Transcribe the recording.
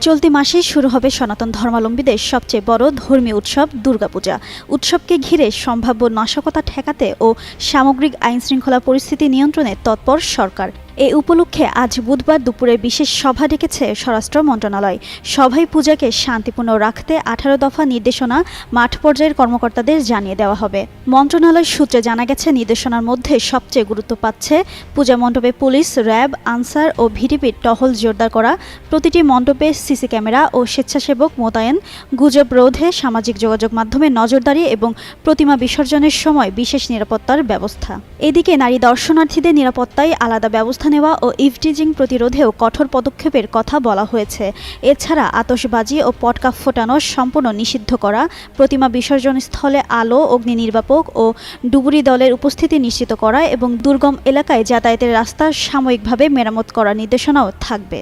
চলতি মাসেই শুরু হবে সনাতন ধর্মাবলম্বীদের সবচেয়ে বড় ধর্মীয় উৎসব দুর্গাপূজা। উৎসবকে ঘিরে সম্ভাব্য নাশকতা ঠেকাতে ও সামগ্রিক আইনশৃঙ্খলা পরিস্থিতি নিয়ন্ত্রণে তৎপর সরকার। এ উপলক্ষে আজ বুধবার দুপুরে বিশেষ সভা ডেকেছে স্বরাষ্ট্র মন্ত্রণালয়। সভায় পূজাকে শান্তিপূর্ণ রাখতে 18 দফা নির্দেশনা মাঠ পর্যায়ের কর্মকর্তাদের জানিয়ে দেওয়া হবে। মন্ত্রণালয় সূত্রে জানা গেছে, নির্দেশনার মধ্যে সবচেয়ে গুরুত্ব পাচ্ছে পূজা মণ্ডপে পুলিশ, র্যাব, আনসার ও ভিডিপির টহল জোরদার করা, প্রতিটি মণ্ডপে সিসি ক্যামেরা ও স্বেচ্ছাসেবক মোতায়েন, গুজব রোধে সামাজিক যোগাযোগ মাধ্যমে নজরদারি এবং প্রতিমা বিসর্জনের সময় বিশেষ নিরাপত্তার ব্যবস্থা। এদিকে নারী দর্শনার্থীদের নিরাপত্তায় আলাদা ব্যবস্থা নেওয়া ও ইভটিজিং প্রতিরোধেও কঠোর পদক্ষেপের কথা বলা হয়েছে। এছাড়া আতশবাজি ও পটকা ফোটানো সম্পূর্ণ নিষিদ্ধ করা, প্রতিমা বিসর্জন স্থলে আলো, অগ্নি নির্বাপক ও ডুবুরি দলের উপস্থিতি নিশ্চিত করা এবং দুর্গম এলাকায় যাতায়াতের রাস্তা সাময়িকভাবে মেরামত করার নির্দেশনাও থাকবে।